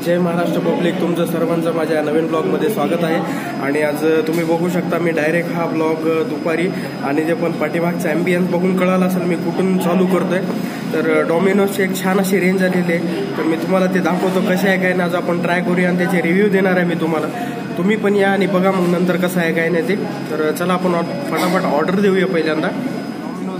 जय महाराष्ट्र पब्लिक, तुमचं सर्वांचं माझ्या नवीन ब्लॉगमध्ये स्वागत आहे. आणि आज तुम्ही बघू शकता मी डायरेक्ट हा ब्लॉग दुपारी आणि जे पण पाठीमागचा ॲम्बियन्स बघून कळालं असेल मी कुठून चालू करतोय. तर डॉमिनोजची एक छान अशी रेंज आलेली आहे, तर मी तुम्हाला ते दाखवतो कसे आहे काय ना. आज आपण ट्राय करूया आणि त्याचे रिव्ह्यू देणार आहे मी तुम्हाला. तुम्ही पण या आणि बघा मग नंतर कसं आहे काय नाही ते. तर चला आपण फटाफट ऑर्डर देऊया. पहिल्यांदा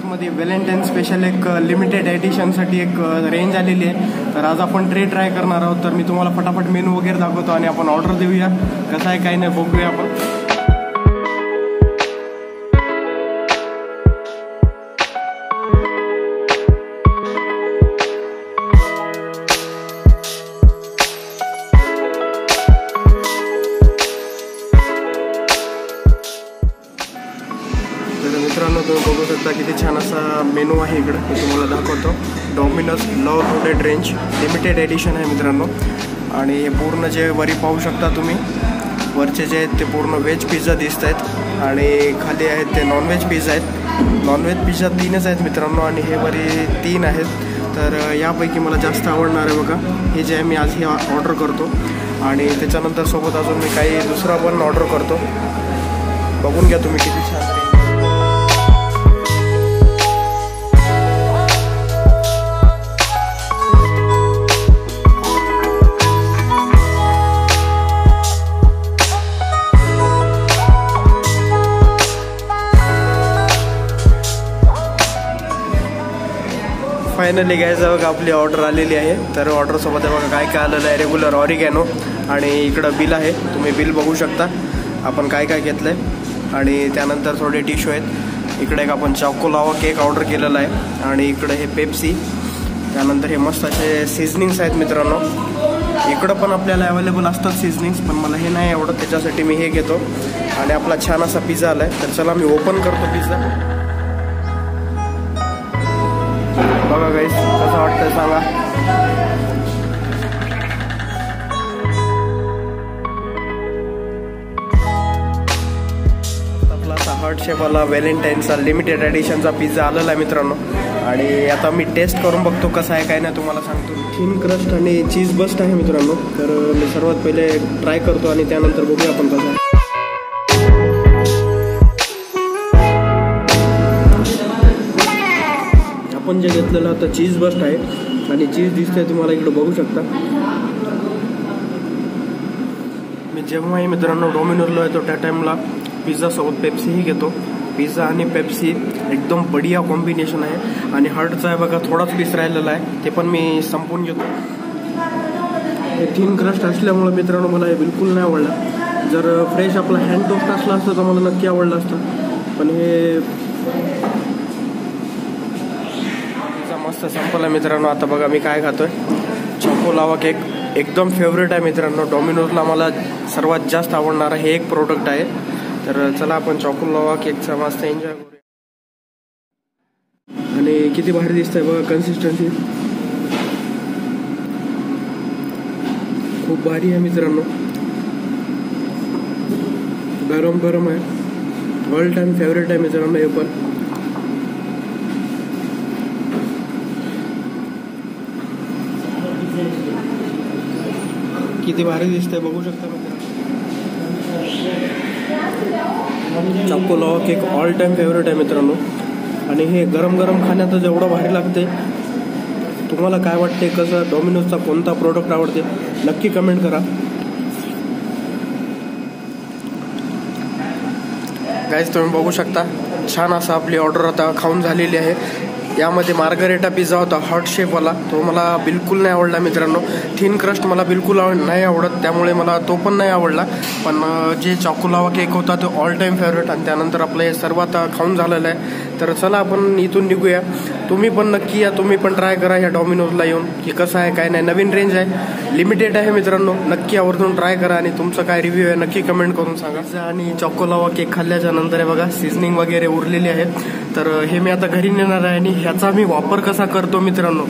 मध्ये व्हॅलेंटाईन स्पेशल एक लिमिटेड एडिशनसाठी एक रेंज आलेली आहे. तर आज आपण ट्रे ट्राय करणार आहोत. तर मी तुम्हाला फटाफट मेनू वगैरे दाखवतो आणि आपण ऑर्डर देऊया. कसं आहे काही नाही बघूया आपण. मित्रांनो तुम्ही बघू शकता किती छान असा मेनू आहे इकडं. मी तुम्हाला दाखवतो. Domino's love loaded range limited edition आहे मित्रांनो. आणि हे पूर्ण जे वरी पाहू शकता तुम्ही, वरचे जे आहेत ते पूर्ण व्हेज पिझ्झा दिसत आहेत आणि खाली आहेत ते नॉनव्हेज पिझ्झा आहेत. नॉनव्हेज पिझ्झा 3च आहेत मित्रांनो आणि हे वरी 3 आहेत. तर यापैकी मला जास्त आवडणार आहे बघा हे जे आहे. मी आज हे ऑर्डर करतो आणि त्याच्यानंतर सोबत अजून मी काही दुसरा पण ऑर्डर करतो. बघून घ्या तुम्ही किती छान. फायनली गायज बघा आपली ऑर्डर आलेली आहे. तर ऑर्डरसोबत बघा काय काय आलेलं आहे. रेग्युलर ऑरिगॅनो आणि इकडं बिल आहे, तुम्ही बिल बघू शकता आपण काय काय घेतलं आहे. आणि त्यानंतर थोडे टिश्यू आहेत. इकडे एक आपण चॉको लावा केक ऑर्डर केलेला आहे आणि इकडे हे पेप्सी. त्यानंतर हे मस्त असे सीझनिंग्स आहेत मित्रांनो. इकडं पण आपल्याला अवेलेबल असतात सीझनिंग्स, पण मला हे नाही आवडत त्याच्यासाठी मी हे घेतो. आणि आपला छान असा पिझ्झा आला आहे. तर चला मी ओपन करतो पिझ्झा. बघा गाईस कसं वाटतंय सांगा. आपला असा हार्ट शेपवाला व्हॅलेंटाईनचा लिमिटेड एडिशनचा पिझ्झा आलेला आहे मित्रांनो. आणि आता मी टेस्ट करून बघतो कसं आहे काय नाही तुम्हाला सांगतो. थिन क्रस्ट आणि चीज बस्ट आहे मित्रांनो. तर मी सर्वात पहिले ट्राय करतो आणि त्यानंतर बघूया आपण कसं आहे. आपण जे घेतलेलं आता चीज बस्ट आहे आणि चीज दिसतंय तुम्हाला इकडं बघू शकता. मी जेव्हाही मित्रांनो डॉमिनोजला येतो त्या टाईमला पिझ्झासोबत पेप्सीही घेतो. पिझ्झा आणि पेप्सी एकदम बढिया कॉम्बिनेशन आहे. आणि हार्टचा आहे बघा थोडाच पीस राहिलेला आहे, ते पण मी संपवून घेतो. हे थिन क्रस्ट असल्यामुळे मित्रांनो मला हे बिलकुल नाही आवडलं. जर फ्रेश आपला हँड टोस्ट असला असतं तर मला नक्की आवडलं असतं, पण हे मस्त संपला मित्रांनो. आता बघा मी काय खातोय. चॉको लावा केक एकदम फेवरेट आहे मित्रांनो. डॉमिनोजला मला सर्वात जास्त आवडणारं हे एक प्रोडक्ट आहे. तर चला आपण चॉको लावा केकचा मस्त एन्जॉय करूया. आणि किती भारी दिसतंय बघा कन्सिस्टन्सी, खूप भारी आहे मित्रांनो. गरम गरम आहे. ऑल टाइम फेवरेट आहे मित्रांनो हे पण. किती भारी दिसतंय बघू शकता मित्रांनो. चॉको लावा केक ऑल टाइम फेवरेट आहे मित्रांनो. आणि हे गरम गरम खाण्यातच एवढं भारी लागते. तुम्हाला काय वाटते, कसं डॉमिनोजचा कोणता प्रोडक्ट आवडते नक्की कमेंट करा. गाईज तुम्ही बघू शकता छान असं आपली ऑर्डर आता खाऊन झालेली आहे. यामध्ये मार्गरेटा पिझ्झा होता हॉट शेपवाला, तो मला बिलकुल नाही आवडला मित्रांनो. थिन क्रस्ट मला बिलकुल नाही आवडत, त्यामुळे मला तो पण नाही आवडला. पण जे चॉको लावा केक होता तो ऑल टाईम फेवरेट. आणि त्यानंतर आपलं हे सर्व आता खाऊन झालेलं आहे. तर चला आपण इथून निघूया. तुम्ही पण नक्की या, तुम्ही पण ट्राय करा ह्या डॉमिनोजला येऊन की कसं आहे काय नाही. नवीन रेंज आहे, लिमिटेड आहे मित्रांनो. नक्की आवर्जून ट्राय करा आणि तुमचं काय रिव्ह्यू आहे नक्की कमेंट करून सांगा. आणि चॉको लावा केक खाल्ल्याच्या नंतर आहे बघा सीझनिंग वगैरे उरलेली आहे. तर हे मी आता घरी नेणार आहे आणि ह्याचा मी वापर कसा करतो मित्रांनो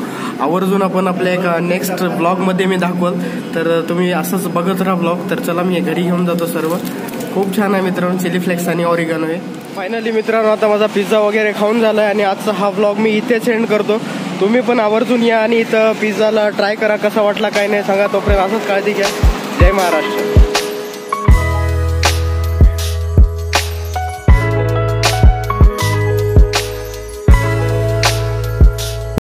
आवर्जून आपण आपल्या एका नेक्स्ट ब्लॉगमध्ये मी दाखवल. तर तुम्ही असंच बघत राहा ब्लॉग. तर चला मी घरी घेऊन जातो सर्व. खूप छान आहे मित्रांनो चिली फ्लेक्स आणि ऑरिगॅनो हे. फायनली मित्रांनो आता माझा पिझ्झा वगैरे खाऊन झाला आहे आणि आजचा हा व्लॉग मी इथे सेंड करतो. तुम्ही पण आवर्जून या आणि इथं पिझ्झाला ट्राय करा, कसा वाटला काय नाही सांगा. तोपर्यंत असंच काळजी घ्या. जय महाराष्ट्र.